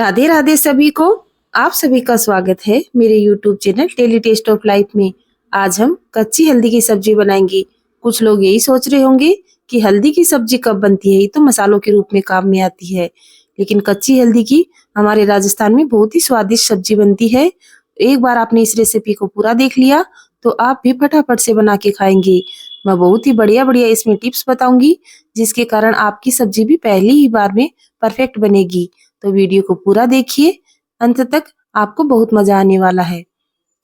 राधे राधे सभी को। आप सभी का स्वागत है मेरे YouTube channel daily taste of life में। आज हम कच्ची हल्दी की सब्जी बनाएंगे। कुछ लोग यही सोच रहे होंगे कि हल्दी की सब्जी कब बनती है, ये तो मसालों के रूप में काम में आती है। लेकिन कच्ची हल्दी की हमारे राजस्थान में बहुत ही स्वादिष्ट सब्जी बनती है। एक बार आपने इस रेसिपी को पूरा देख लिया तो आप भी फटाफट से बना के खाएंगे। मैं बहुत ही बढ़िया बढ़िया इसमें टिप्स बताऊंगी, जिसके कारण आपकी सब्जी भी पहली ही बार में परफेक्ट बनेगी। तो वीडियो को पूरा देखिए, अंत तक आपको बहुत मजा आने वाला है।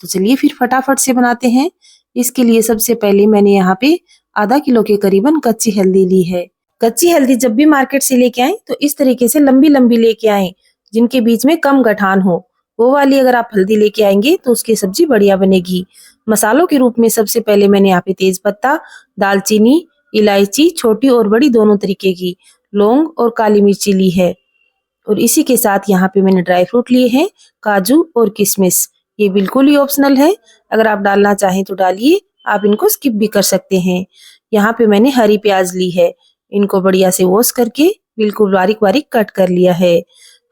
तो चलिए फिर फटाफट से बनाते हैं। इसके लिए सबसे पहले मैंने यहाँ पे आधा किलो के करीबन कच्ची हल्दी ली है। कच्ची हल्दी जब भी मार्केट से लेके आए तो इस तरीके से लंबी लंबी लेके आए, जिनके बीच में कम गठान हो। वो वाली अगर आप हल्दी लेके आएंगे तो उसकी सब्जी बढ़िया बनेगी। मसालों के रूप में सबसे पहले मैंने यहाँ पे तेज पत्ता, दालचीनी, इलायची छोटी और बड़ी दोनों तरीके की, लौंग और काली मिर्ची ली है। और इसी के साथ यहाँ पे मैंने ड्राई फ्रूट लिए हैं, काजू और किशमिश। ये बिल्कुल ही ऑप्शनल है, अगर आप डालना चाहें तो डालिए, आप इनको स्किप भी कर सकते हैं। यहाँ पे मैंने हरी प्याज ली है, इनको बढ़िया से वॉश करके बिल्कुल बारीक बारीक कट कर लिया है।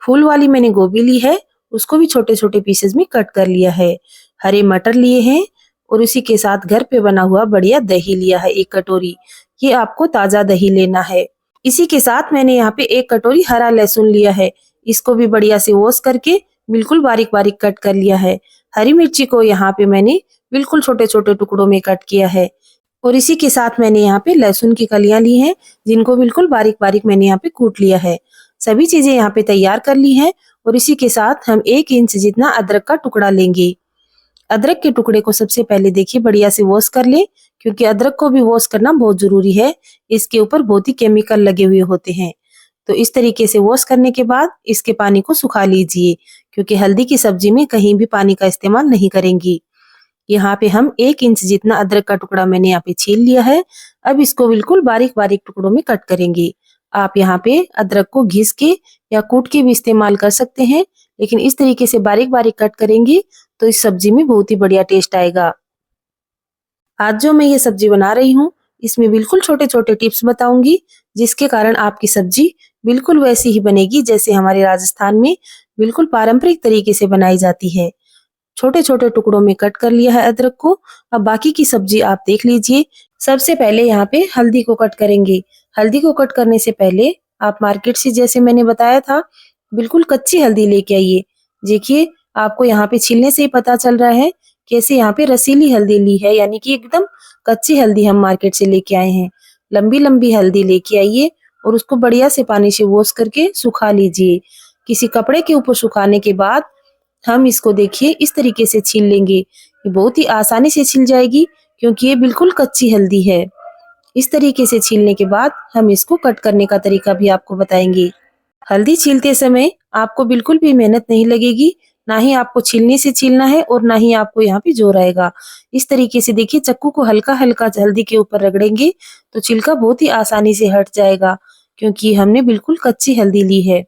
फूल वाली मैंने गोभी ली है, उसको भी छोटे छोटे पीसेस में कट कर लिया है। हरे मटर लिए हैं और उसी के साथ घर पे बना हुआ बढ़िया दही लिया है 1 कटोरी। ये आपको ताजा दही लेना है। इसी के साथ मैंने यहाँ पे 1 कटोरी हरा लहसुन लिया है, इसको भी बढ़िया से वॉश करके बिल्कुल बारीक बारीक कट कर लिया है। हरी मिर्ची को यहाँ पे मैंने बिल्कुल छोटे छोटे टुकड़ों में कट किया है। और इसी के साथ मैंने यहाँ पे लहसुन की कलियां ली हैं, जिनको बिल्कुल बारीक बारीक मैंने यहाँ पे कूट लिया है। सभी चीजें यहाँ पे तैयार कर ली हैं। और इसी के साथ हम 1 इंच जितना अदरक का टुकड़ा लेंगे। अदरक के टुकड़े को सबसे पहले देखिए बढ़िया से वॉश कर ले, क्योंकि अदरक को भी वॉश करना बहुत जरूरी है। इसके ऊपर बहुत ही केमिकल लगे हुए होते हैं। तो इस तरीके से वॉश करने के बाद इसके पानी को सुखा लीजिए, क्योंकि हल्दी की सब्जी में कहीं भी पानी का इस्तेमाल नहीं करेंगी। यहाँ पे हम 1 इंच जितना अदरक का टुकड़ा मैंने यहाँ पे छील लिया है। अब इसको बिल्कुल बारीक बारीक टुकड़ों में कट करेंगे। आप यहाँ पे अदरक को घिस के या कूट के भी इस्तेमाल कर सकते हैं, लेकिन इस तरीके से बारीक बारीक कट करेंगे तो इस सब्जी में बहुत ही बढ़िया टेस्ट आएगा। आज जो मैं ये सब्जी बना रही हूँ, इसमें बिल्कुल छोटे छोटे टिप्स बताऊंगी, जिसके कारण आपकी सब्जी बिल्कुल वैसी ही बनेगी जैसे हमारे राजस्थान में बिल्कुल पारंपरिक तरीके से बनाई जाती है। छोटे छोटे टुकड़ों में कट कर लिया है अदरक को। अब बाकी की सब्जी आप देख लीजिए। सबसे पहले यहाँ पे हल्दी को कट करेंगे। हल्दी को कट करने से पहले आप मार्केट से, जैसे मैंने बताया था, बिल्कुल कच्ची हल्दी लेके आइए। देखिए, आपको यहाँ पे छीलने से ही पता चल रहा है कैसे यहाँ पे रसीली हल्दी ली है, यानी कि एकदम कच्ची हल्दी हम मार्केट से लेके आए हैं। लंबी लंबी हल्दी लेके आइए और उसको बढ़िया से पानी से वॉश करके सुखा लीजिए। किसी कपड़े के ऊपर सुखाने के बाद हम इसको देखिए इस तरीके से छील लेंगे। ये बहुत ही आसानी से छिल जाएगी, क्योंकि ये बिल्कुल कच्ची हल्दी है। इस तरीके से छीलने के बाद हम इसको कट करने का तरीका भी आपको बताएंगे। हल्दी छीलते समय आपको बिल्कुल भी मेहनत नहीं लगेगी, ना ही आपको छीलने से छीलना है और ना ही आपको यहाँ पे जोर आएगा। इस तरीके से देखिए, चक्कू को हल्का हल्का हल्दी के ऊपर रगड़ेंगे तो छिलका बहुत ही आसानी से हट जाएगा, क्योंकि हमने बिल्कुल कच्ची हल्दी ली है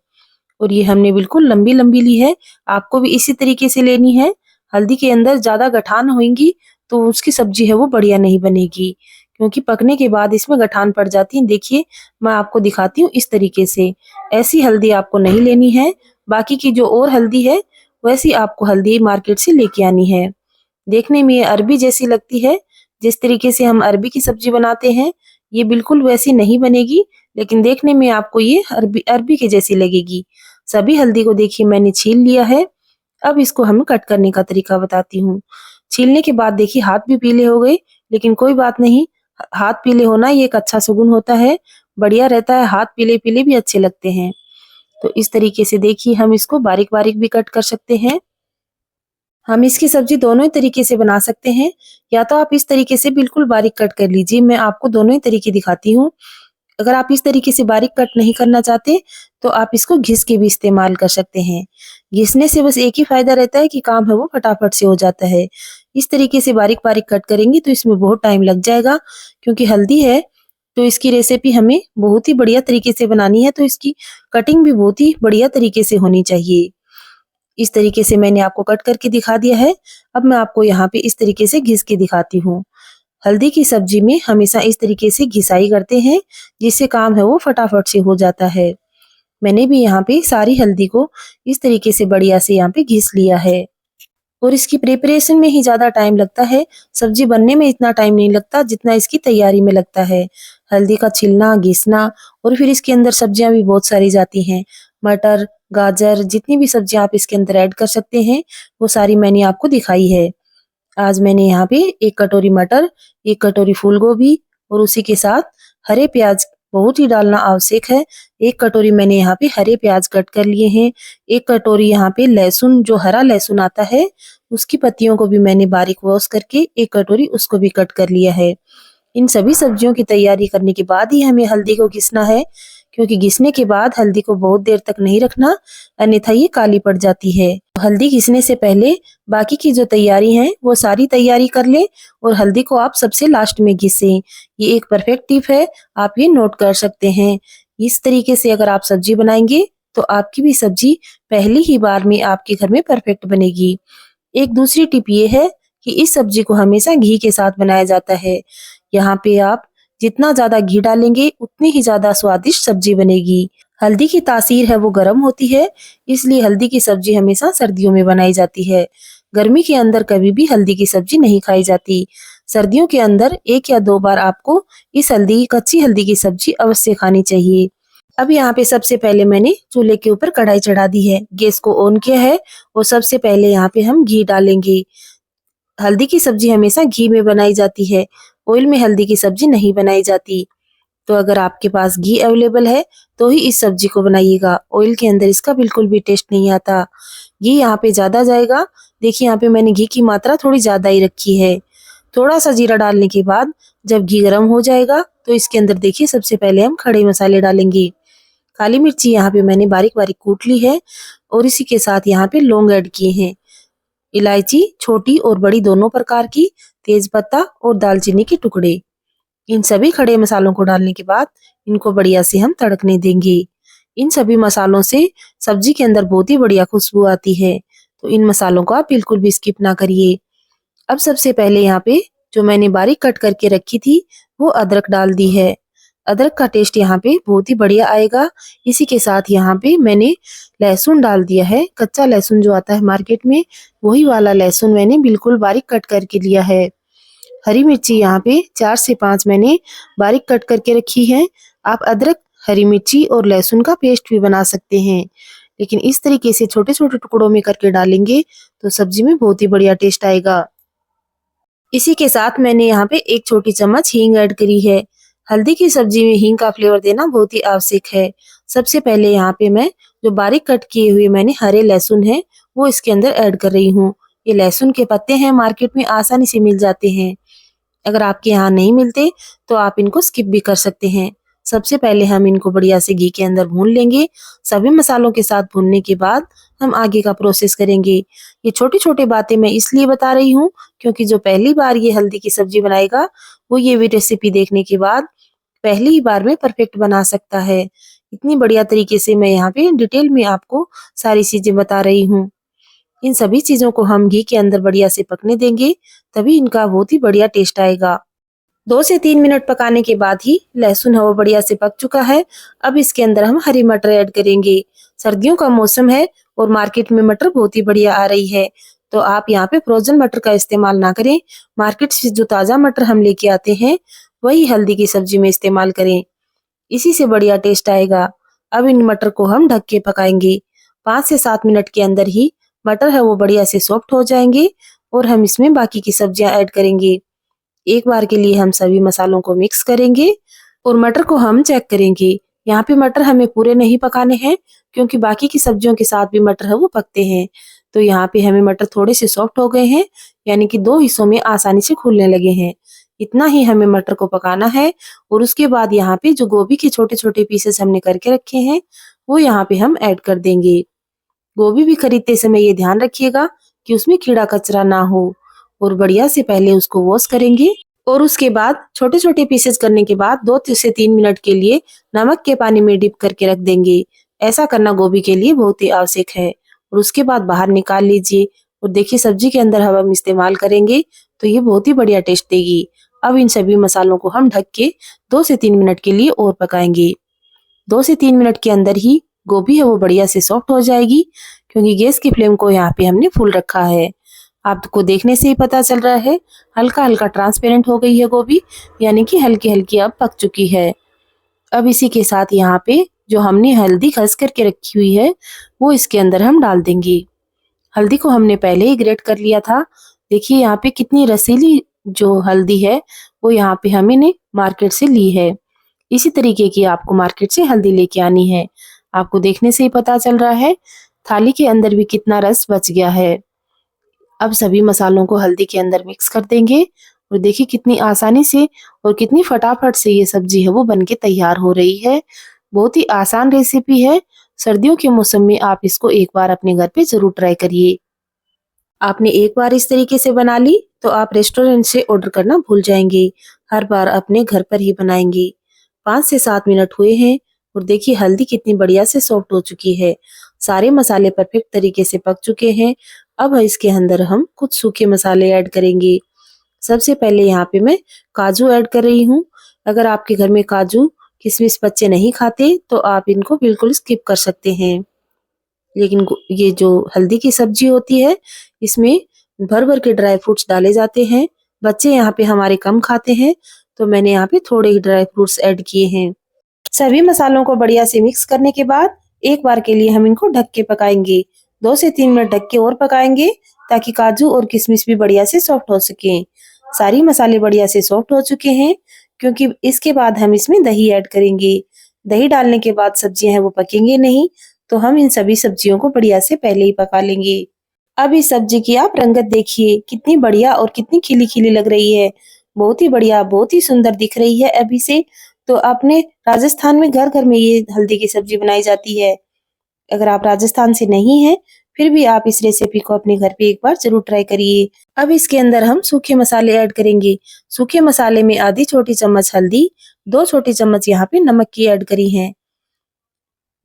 और ये हमने बिल्कुल लंबी लंबी ली है। आपको भी इसी तरीके से लेनी है। हल्दी के अंदर ज्यादा गठान होंगी तो उसकी सब्जी है वो बढ़िया नहीं बनेगी, क्योंकि पकने के बाद इसमें गठान पड़ जाती है। देखिए, मैं आपको दिखाती हूँ इस तरीके से। ऐसी हल्दी आपको नहीं लेनी है। बाकी की जो और हल्दी है वैसी आपको हल्दी मार्केट से लेके आनी है। देखने में ये अरबी जैसी लगती है। जिस तरीके से हम अरबी की सब्जी बनाते हैं, ये बिल्कुल वैसी नहीं बनेगी, लेकिन देखने में आपको ये अरबी अरबी के जैसी लगेगी। सभी हल्दी को देखिए मैंने छील लिया है। अब इसको हम कट करने का तरीका बताती हूँ। छीलने के बाद देखिए हाथ भी पीले हो गए, लेकिन कोई बात नहीं। हाथ पीले होना ये एक अच्छा सुगुन होता है, बढ़िया रहता है। हाथ पीले पीले भी अच्छे लगते हैं। तो इस तरीके से देखिए हम इसको बारीक बारीक भी कट कर सकते हैं। हम इसकी सब्जी दोनों ही तरीके से बना सकते हैं, या तो आप इस तरीके से बिल्कुल बारीक कट कर लीजिए। मैं आपको दोनों ही तरीके दिखाती हूँ। अगर आप इस तरीके से बारीक कट नहीं करना चाहते तो आप इसको घिस के भी इस्तेमाल कर सकते हैं। घिसने से बस एक ही फायदा रहता है कि काम है वो फटाफट से हो जाता है। इस तरीके से बारीक बारीक कट करेंगे तो इसमें बहुत टाइम लग जाएगा, क्योंकि हल्दी है तो इसकी रेसिपी हमें बहुत ही बढ़िया तरीके से बनानी है, तो इसकी कटिंग भी बहुत ही बढ़िया तरीके से होनी चाहिए। इस तरीके से मैंने आपको कट करके दिखा दिया है। अब मैं आपको यहाँ पे इस तरीके से घिस के दिखाती हूँ। हल्दी की सब्जी में हमेशा इस तरीके से घिसाई करते हैं, जिससे काम है वो फटाफट से हो जाता है। मैंने भी यहाँ पे सारी हल्दी को इस तरीके से बढ़िया से यहाँ पे घिस लिया है। और इसकी प्रिपरेशन में ही ज़्यादा टाइम लगता है, सब्जी बनने में इतना टाइम नहीं लगता जितना इसकी तैयारी में लगता है। हल्दी का छिलना, घिसना और फिर इसके अंदर सब्जियां भी बहुत सारी जाती हैं। मटर, गाजर, जितनी भी सब्जियां आप इसके अंदर ऐड कर सकते हैं, वो सारी मैंने आपको दिखाई है। आज मैंने यहाँ पे 1 कटोरी मटर, 1 कटोरी फूल गोभी और उसी के साथ हरे प्याज बहुत ही डालना आवश्यक है। 1 कटोरी मैंने यहाँ पे हरे प्याज कट कर लिए हैं। 1 कटोरी यहाँ पे लहसुन, जो हरा लहसुन आता है, उसकी पत्तियों को भी मैंने बारीक वॉश करके 1 कटोरी उसको भी कट कर लिया है। इन सभी सब्जियों की तैयारी करने के बाद ही हमें हल्दी को घिसना है, क्योंकि घिसने के बाद हल्दी को बहुत देर तक नहीं रखना, अन्यथा ये काली पड़ जाती है। हल्दी घिसने से पहले बाकी की जो तैयारी है वो सारी तैयारी कर ले और हल्दी को आप सबसे लास्ट में घिसें। ये एक परफेक्ट टिप है, आप ये नोट कर सकते हैं। इस तरीके से अगर आप सब्जी बनाएंगे तो आपकी भी सब्जी पहली ही बार में आपके घर में परफेक्ट बनेगी। एक दूसरी टिप ये है कि इस सब्जी को हमेशा घी के साथ बनाया जाता है। यहाँ पे आप जितना ज्यादा घी डालेंगे उतनी ही ज्यादा स्वादिष्ट सब्जी बनेगी। हल्दी की तासीर है वो गर्म होती है, इसलिए हल्दी की सब्जी हमेशा सर्दियों में बनाई जाती है। गर्मी के अंदर कभी भी हल्दी की सब्जी नहीं खाई जाती। सर्दियों के अंदर 1 या 2 बार आपको इस कच्ची हल्दी की सब्जी अवश्य खानी चाहिए। अब यहाँ पे सबसे पहले मैंने चूल्हे के ऊपर कढ़ाई चढ़ा दी है, गैस को ऑन किया है और सबसे पहले यहाँ पे हम घी डालेंगे। हल्दी की सब्जी हमेशा घी में बनाई जाती है, ऑयल में हल्दी की सब्जी नहीं बनाई जाती। तो अगर आपके पास घी अवेलेबल है तो ही इस सब्जी को बनाइएगा, ऑयल के अंदर इसका बिल्कुल भी टेस्ट नहीं आता। घी यहाँ पे ज्यादा जाएगा। देखिए यहाँ पे मैंने घी की मात्रा थोड़ी ज्यादा ही रखी है। थोड़ा सा जीरा डालने के बाद जब घी गर्म हो जाएगा तो इसके अंदर देखिए सबसे पहले हम खड़े मसाले डालेंगे। काली मिर्ची यहाँ पे मैंने बारीक बारीक कूट ली है और इसी के साथ यहाँ पे लौंग ऐड किए हैं, इलायची छोटी और बड़ी दोनों प्रकार की, तेज पत्ता और दालचीनी के टुकड़े। इन सभी खड़े मसालों को डालने के बाद इनको बढ़िया से हम तड़कने देंगे। इन सभी मसालों से सब्जी के अंदर बहुत ही बढ़िया खुशबू आती है, तो इन मसालों को आप बिल्कुल भी स्किप ना करिए। अब सबसे पहले यहाँ पे जो मैंने बारीक कट करके रखी थी वो अदरक डाल दी है। अदरक का टेस्ट यहाँ पे बहुत ही बढ़िया आएगा। इसी के साथ यहाँ पे मैंने लहसुन डाल दिया है। कच्चा लहसुन जो आता है मार्केट में, वही वाला लहसुन मैंने बिल्कुल बारीक कट करके लिया है। हरी मिर्ची यहाँ पे 4 से 5 मैंने बारीक कट करके रखी है। आप अदरक, हरी मिर्ची और लहसुन का पेस्ट भी बना सकते हैं, लेकिन इस तरीके से छोटे छोटे टुकड़ों में करके डालेंगे तो सब्जी में बहुत ही बढ़िया टेस्ट आएगा। इसी के साथ मैंने यहाँ पे 1 छोटी चम्मच हींग ऐड करी है। हल्दी की सब्जी में हींग का फ्लेवर देना बहुत ही आवश्यक है। सबसे पहले यहाँ पे मैं जो बारीक कट किए हुए मैंने हरे लहसुन है वो इसके अंदर ऐड कर रही हूँ। ये लहसुन के पत्ते हैं, मार्केट में आसानी से मिल जाते हैं। अगर आपके यहाँ नहीं मिलते तो आप इनको स्किप भी कर सकते हैं। सबसे पहले हम इनको बढ़िया से घी के अंदर भून लेंगे। सभी मसालों के साथ भूनने के बाद हम आगे का प्रोसेस करेंगे। ये छोटी छोटी बातें मैं इसलिए बता रही हूँ क्योंकि जो पहली बार ये हल्दी की सब्जी बनाएगा वो ये भी रेसिपी देखने के बाद पहली ही बार में परफेक्ट बना सकता है। इतनी बढ़िया तरीके से मैं यहाँ पे डिटेल में आपको सारी चीजें बता रही हूँ। इन सभी चीजों को हम घी के अंदर बढ़िया से पकने देंगे, तभी इनका बहुत ही बढ़िया टेस्ट आएगा। 2 से 3 मिनट पकाने के बाद ही लहसुन हवा बढ़िया से पक चुका है। अब इसके अंदर हम हरी मटर ऐड करेंगे। सर्दियों का मौसम है और मार्केट में मटर बहुत ही बढ़िया आ रही है, तो आप यहाँ पे फ्रोजन मटर का इस्तेमाल ना करें। मार्केट से जो ताजा मटर हम लेके आते हैं वही हल्दी की सब्जी में इस्तेमाल करें, इसी से बढ़िया टेस्ट आएगा। अब इन मटर को हम ढक के पकाएंगे। 5 से 7 मिनट के अंदर ही मटर है वो बढ़िया से सॉफ्ट हो जाएंगे और हम इसमें बाकी की सब्जियां ऐड करेंगे। एक बार के लिए हम सभी मसालों को मिक्स करेंगे और मटर को हम चेक करेंगे। यहाँ पे मटर हमें पूरे नहीं पकाने हैं क्योंकि बाकी की सब्जियों के साथ भी मटर है वो पकते हैं। तो यहाँ पे हमें मटर थोड़े से सॉफ्ट हो गए हैं, यानी कि 2 हिस्सों में आसानी से खुलने लगे हैं। इतना ही हमें मटर को पकाना है और उसके बाद यहाँ पे जो गोभी के छोटे छोटे पीसेस हमने करके रखे हैं वो यहाँ पे हम ऐड कर देंगे। गोभी भी खरीदते समय ये ध्यान रखिएगा कि उसमें कीड़ा कचरा ना हो और बढ़िया से पहले उसको वॉश करेंगे और उसके बाद छोटे छोटे पीसेस करने के बाद 2 से 3 मिनट के लिए नमक के पानी में डिप करके रख देंगे। ऐसा करना गोभी के लिए बहुत ही आवश्यक है और उसके बाद बाहर निकाल लीजिए और देखिए सब्जी के अंदर हम इस्तेमाल करेंगे तो ये बहुत ही बढ़िया टेस्ट देगी। अब इन सभी मसालों को हम ढक के 2 से 3 मिनट के लिए और पकाएंगे। 2 से 3 मिनट के अंदर ही गोभी है वो बढ़िया से सॉफ्ट हो जाएगी, क्योंकि गैस की फ्लेम को यहाँ पे हमने फुल रखा है। आपको देखने से ही पता चल रहा है हल्का हल्का ट्रांसपेरेंट हो गई है गोभी, यानी कि हल्की हल्की अब पक चुकी है। अब इसी के साथ यहाँ पे जो हमने हल्दी खस करके रखी हुई है वो इसके अंदर हम डाल देंगे। हल्दी को हमने पहले ही ग्रेट कर लिया था। देखिए यहाँ पे कितनी रसीली जो हल्दी है वो यहाँ पे हमने मार्केट से ली है। इसी तरीके की आपको मार्केट से हल्दी लेके आनी है। आपको देखने से ही पता चल रहा है थाली के अंदर भी कितना रस बच गया है। अब सभी मसालों को हल्दी के अंदर मिक्स कर देंगे और देखिए कितनी आसानी से और कितनी फटाफट से ये सब्जी है वो बनके तैयार हो रही है। बहुत ही आसान रेसिपी है। सर्दियों के मौसम में आप इसको एक बार अपने घर पे जरूर ट्राई करिए। आपने एक बार इस तरीके से बना ली तो आप रेस्टोरेंट से ऑर्डर करना भूल जाएंगे। हर बार अपने घर पर ही बनाएंगे। 5 से 7 मिनट हुए हैं और देखिए हल्दी कितनी बढ़िया से सॉफ्ट हो चुकी है। सारे मसाले परफेक्ट तरीके से पक चुके हैं। अब इसके अंदर हम कुछ सूखे मसाले ऐड करेंगे। सबसे पहले यहाँ पे मैं काजू ऐड कर रही हूँ। अगर आपके घर में काजू किशमिश बच्चे नहीं खाते तो आप इनको बिल्कुल स्किप कर सकते हैं। लेकिन ये जो हल्दी की सब्जी होती है इसमें भर भर के ड्राई फ्रूट्स डाले जाते हैं। बच्चे यहाँ पे हमारे कम खाते हैं तो मैंने यहाँ पे थोड़े ही ड्राई फ्रूट्स ऐड किए हैं। सभी मसालों को बढ़िया से मिक्स करने के बाद एक बार के लिए हम इनको ढक के पकाएंगे। 2 से 3 मिनट ढक के और पकाएंगे ताकि काजू और किशमिश भी बढ़िया से सॉफ्ट हो सके। सारी मसाले बढ़िया से सॉफ्ट हो चुके हैं, क्योंकि इसके बाद हम इसमें दही ऐड करेंगे। दही डालने के बाद सब्जियां हैं वो पकेंगे नहीं, तो हम इन सभी सब्जियों को बढ़िया से पहले ही पका लेंगे। अब इस सब्जी की आप रंगत देखिए कितनी बढ़िया और कितनी खिली खिली लग रही है। बहुत ही बढ़िया, बहुत ही सुंदर दिख रही है अभी से। तो अपने राजस्थान में घर घर में ये हल्दी की सब्जी बनाई जाती है। अगर आप राजस्थान से नहीं हैं फिर भी आप इस रेसिपी को अपने घर पे एक बार जरूर ट्राई करिए। अब इसके अंदर हम सूखे मसाले ऐड करेंगे। सूखे मसाले में आधी छोटी चम्मच हल्दी, 2 छोटी चम्मच यहाँ पे नमक की ऐड करी है।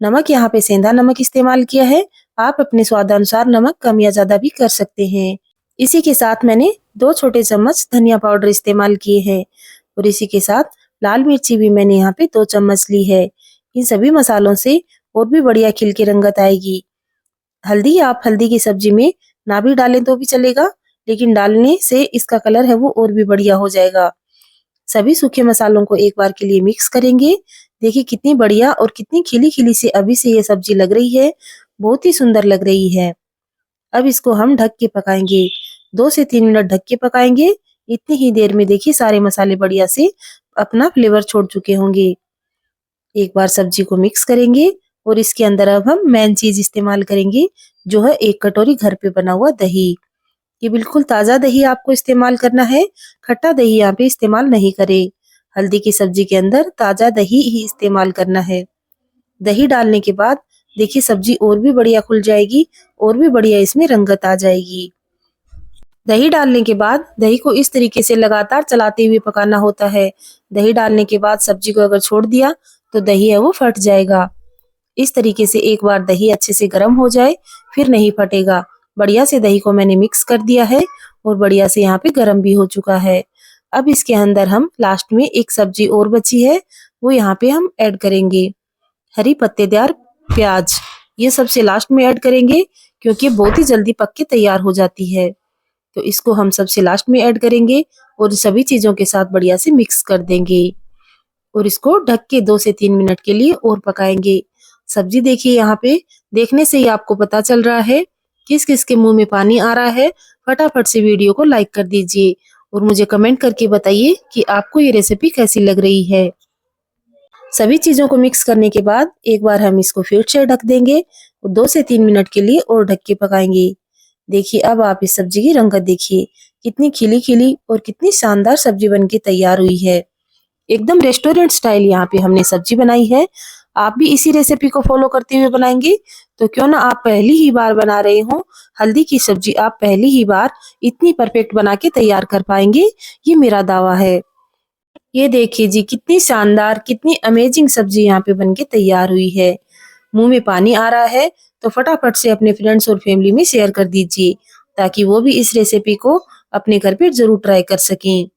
नमक यहाँ पे सेंधा नमक इस्तेमाल किया है। आप अपने स्वादानुसार नमक कम या ज्यादा भी कर सकते हैं। इसी के साथ मैंने 2 छोटे चम्मच धनिया पाउडर इस्तेमाल किए हैं और इसी के साथ लाल मिर्ची भी मैंने यहाँ पे 2 चम्मच ली है। इन सभी मसालों से और भी बढ़िया खिल के रंगत आएगी। हल्दी आप हल्दी की सब्जी में ना भी डालें तो भी चलेगा, लेकिन डालने से इसका कलर है वो और भी बढ़िया हो जाएगा। सभी सूखे मसालों को एक बार के लिए मिक्स करेंगे। देखिए कितनी बढ़िया और कितनी खिली खिली से अभी से ये सब्जी लग रही है। बहुत ही सुंदर लग रही है। अब इसको हम ढक के पकाएंगे। 2 से 3 मिनट ढक के पकाएंगे। इतनी ही देर में देखिए सारे मसाले बढ़िया से अपना फ्लेवर छोड़ चुके होंगे। एक बार सब्जी को मिक्स करेंगे और इसके अंदर अब हम मेन चीज इस्तेमाल करेंगे, जो है 1 कटोरी घर पे बना हुआ दही। ये बिल्कुल ताजा दही आपको इस्तेमाल करना है। खट्टा दही यहाँ पे इस्तेमाल नहीं करें। हल्दी की सब्जी के अंदर ताजा दही ही इस्तेमाल करना है। दही डालने के बाद देखिए सब्जी और भी बढ़िया खुल जाएगी और भी बढ़िया इसमें रंगत आ जाएगी। दही डालने के बाद दही को इस तरीके से लगातार चलाते हुए पकाना होता है। दही डालने के बाद सब्जी को अगर छोड़ दिया तो दही है वो फट जाएगा। इस तरीके से एक बार दही अच्छे से गर्म हो जाए फिर नहीं फटेगा। बढ़िया से दही को मैंने मिक्स कर दिया है और बढ़िया से यहाँ पे गर्म भी हो चुका है। अब इसके अंदर हम लास्ट में एक सब्जी और बची है वो यहाँ पे हम ऐड करेंगे। हरी पत्तेदार प्याज, ये सबसे लास्ट में ऐड करेंगे क्योंकि बहुत ही जल्दी पक के तैयार हो जाती है। तो इसको हम सबसे लास्ट में ऐड करेंगे और सभी चीजों के साथ बढ़िया से मिक्स कर देंगे और इसको ढक के 2 से 3 मिनट के लिए और पकाएंगे। सब्जी देखिए यहाँ पे देखने से ही आपको पता चल रहा है किस किस के मुंह में पानी आ रहा है। फटाफट से वीडियो को लाइक कर दीजिए और मुझे कमेंट करके बताइए कि आपको ये रेसिपी कैसी लग रही है। सभी चीजों को मिक्स करने के बाद एक बार हम इसको फिर से ढक देंगे और 2 से 3 मिनट के लिए और ढक के पकाएंगे। देखिए अब आप इस सब्जी की रंगत देखिए कितनी खिली खिली और कितनी शानदार सब्जी बनके तैयार हुई है। एकदम रेस्टोरेंट स्टाइल यहाँ पे हमने सब्जी बनाई है। आप भी इसी रेसिपी को फॉलो करते हुए बनाएंगे तो क्यों ना आप पहली ही बार बना रहे हो हल्दी की सब्जी, आप पहली ही बार इतनी परफेक्ट बना के तैयार कर पाएंगे, ये मेरा दावा है। ये देखिए जी कितनी शानदार कितनी अमेजिंग सब्जी यहाँ पे बनके तैयार हुई है। मुंह में पानी आ रहा है तो फटाफट से अपने फ्रेंड्स और फैमिली में शेयर कर दीजिए ताकि वो भी इस रेसिपी को अपने घर पे जरूर ट्राई कर सकें।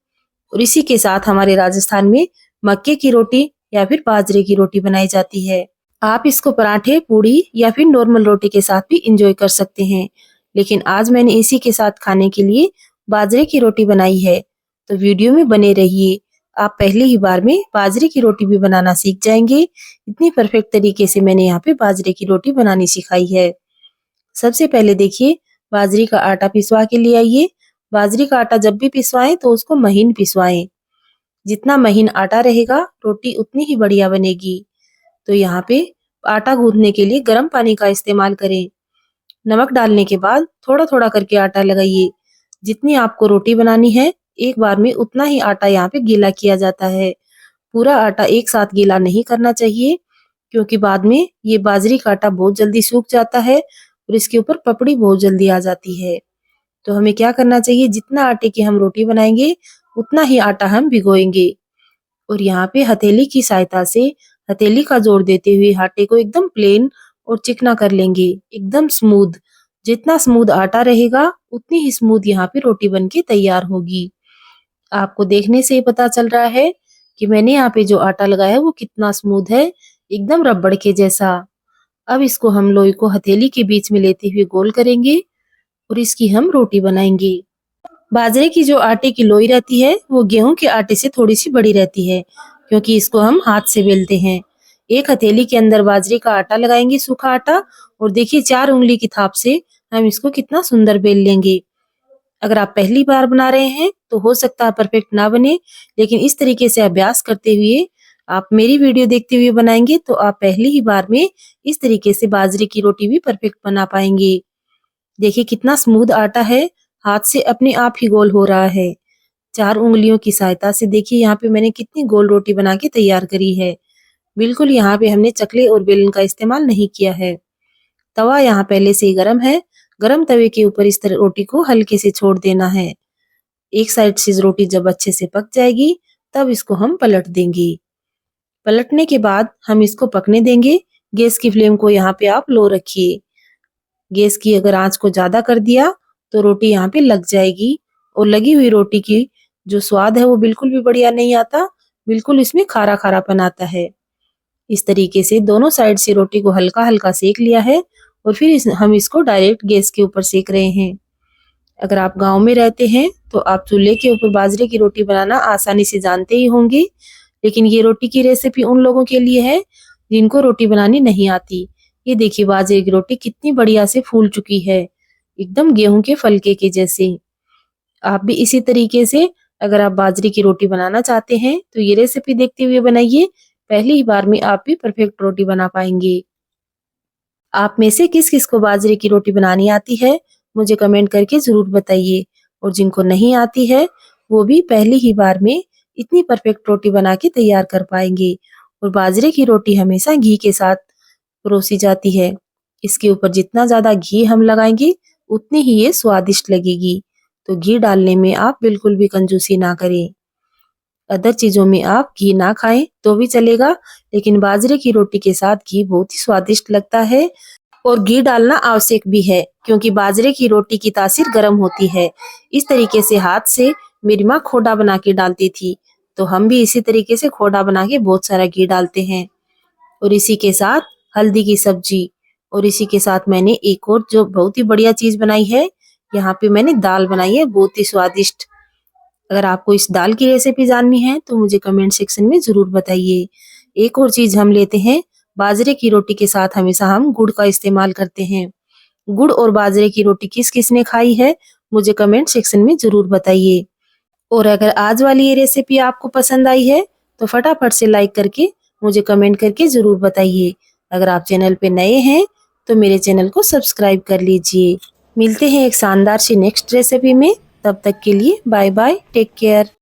और इसी के साथ हमारे राजस्थान में मक्के की रोटी या फिर बाजरे की रोटी बनाई जाती है। आप इसको पराठे, पूड़ी या फिर नॉर्मल रोटी के साथ भी इंजॉय कर सकते हैं। लेकिन आज मैंने इसी के साथ खाने के लिए बाजरे की रोटी बनाई है, तो वीडियो में बने रहिए। आप पहले ही बार में बाजरे की रोटी भी बनाना सीख जाएंगे। इतनी परफेक्ट तरीके से मैंने यहाँ पे बाजरे की रोटी बनानी सिखाई है। सबसे पहले देखिए, बाजरे का आटा पिसवा के ले आइए। बाजरे का आटा जब भी पिसवाएं तो उसको महीन पिसवाएं। जितना महीन आटा रहेगा रोटी उतनी ही बढ़िया बनेगी। तो यहाँ पे आटा गूंथने के लिए गर्म पानी का इस्तेमाल करें। नमक डालने के बाद थोड़ा थोड़ा करके आटा लगाइए। जितनी आपको रोटी बनानी है एक बार में उतना ही आटा यहाँ पे गीला किया जाता है। पूरा आटा एक साथ गीला नहीं करना चाहिए, क्योंकि बाद में ये बाजरी का आटा बहुत जल्दी सूख जाता है और इसके ऊपर पपड़ी बहुत जल्दी आ जाती है। तो हमें क्या करना चाहिए, जितना आटे की हम रोटी बनाएंगे उतना ही आटा हम भिगोएंगे। और यहाँ पे हथेली की सहायता से हथेली का जोर देते हुए आटे को एकदम प्लेन और चिकना कर लेंगे, एकदम स्मूथ। जितना स्मूथ आटा रहेगा उतनी ही स्मूथ यहाँ पे रोटी बनके तैयार होगी। आपको देखने से ही पता चल रहा है कि मैंने यहाँ पे जो आटा लगाया है वो कितना स्मूथ है, एकदम रबड़ के जैसा। अब इसको हम लोई को हथेली के बीच में लेते हुए गोल करेंगे और इसकी हम रोटी बनाएंगे। बाजरे की जो आटे की लोई रहती है वो गेहूं के आटे से थोड़ी सी बड़ी रहती है, क्योंकि इसको हम हाथ से बेलते हैं। एक हथेली के अंदर बाजरे का आटा लगाएंगे, सूखा आटा, और देखिए 4 उंगली की थाप से हम इसको कितना सुंदर बेल लेंगे। अगर आप पहली बार बना रहे हैं तो हो सकता है परफेक्ट ना बने, लेकिन इस तरीके से अभ्यास करते हुए आप मेरी वीडियो देखते हुए बनाएंगे तो आप पहली ही बार में इस तरीके से बाजरे की रोटी भी परफेक्ट बना पाएंगे। देखिए कितना स्मूथ आटा है, हाथ से अपने आप ही गोल हो रहा है। 4 उंगलियों की सहायता से देखिए यहाँ पे मैंने कितनी गोल रोटी बना के तैयार करी है। बिल्कुल यहाँ पे हमने चकले और बेलन का इस्तेमाल नहीं किया है। तवा यहाँ पहले से ही गरम है। गरम तवे के ऊपर इस तरह रोटी को हल्के से छोड़ देना है। एक साइड से रोटी जब अच्छे से पक जाएगी तब इसको हम पलट देंगे। पलटने के बाद हम इसको पकने देंगे। गैस की फ्लेम को यहाँ पे आप लो रखिए। गैस की अगर आंच को ज्यादा कर दिया तो रोटी यहाँ पे लग जाएगी, और लगी हुई रोटी की जो स्वाद है वो बिल्कुल भी बढ़िया नहीं आता, बिल्कुल इसमें खारा खारापन आता है। इस तरीके से दोनों साइड से रोटी को हल्का हल्का सेक लिया है और फिर हम इसको डायरेक्ट गैस के ऊपर सेक रहे हैं। अगर आप गांव में रहते हैं तो आप चूल्हे के ऊपर बाजरे की रोटी बनाना आसानी से जानते ही होंगे, लेकिन ये रोटी की रेसिपी उन लोगों के लिए है जिनको रोटी बनानी नहीं आती। ये देखिए बाजरे की रोटी कितनी बढ़िया से फूल चुकी है, एकदम गेहूं के फलके के जैसे। आप भी इसी तरीके से अगर आप बाजरे की रोटी बनाना चाहते हैं तो ये रेसिपी देखते हुए बनाइए। पहली ही बार में आप भी परफेक्ट रोटी बना पाएंगे। आप में से किस किस को बाजरे की रोटी बनानी आती है मुझे कमेंट करके जरूर बताइए, और जिनको नहीं आती है वो भी पहली ही बार में इतनी परफेक्ट रोटी बना के तैयार कर पाएंगे। और बाजरे की रोटी हमेशा घी के साथ परोसी जाती है। इसके ऊपर जितना ज्यादा घी हम लगाएंगे उतनी ही ये स्वादिष्ट लगेगी। तो घी डालने में आप बिल्कुल भी कंजूसी ना करें। अदर चीजों में आप घी ना खाएं तो भी चलेगा, लेकिन बाजरे की रोटी के साथ घी बहुत ही स्वादिष्ट लगता है। और घी डालना आवश्यक भी है, क्योंकि बाजरे की रोटी की तासीर गर्म होती है। इस तरीके से हाथ से मेरी माँ खोडा बना के डालती थी, तो हम भी इसी तरीके से खोडा बना के बहुत सारा घी डालते हैं। और इसी के साथ हल्दी की सब्जी, और इसी के साथ मैंने एक और जो बहुत ही बढ़िया चीज बनाई है, यहाँ पे मैंने दाल बनाई है बहुत ही स्वादिष्ट। अगर आपको इस दाल की रेसिपी जाननी है तो मुझे कमेंट सेक्शन में जरूर बताइए। एक और चीज हम लेते हैं, बाजरे की रोटी के साथ हमेशा हम गुड़ का इस्तेमाल करते हैं। गुड़ और बाजरे की रोटी किस किस ने खाई है मुझे कमेंट सेक्शन में जरूर बताइए। और अगर आज वाली ये रेसिपी आपको पसंद आई है तो फटाफट से लाइक करके मुझे कमेंट करके जरूर बताइए। अगर आप चैनल पे नए हैं तो मेरे चैनल को सब्सक्राइब कर लीजिए। मिलते हैं एक शानदार सी नेक्स्ट रेसिपी में, तब तक के लिए बाय बाय, टेक केयर।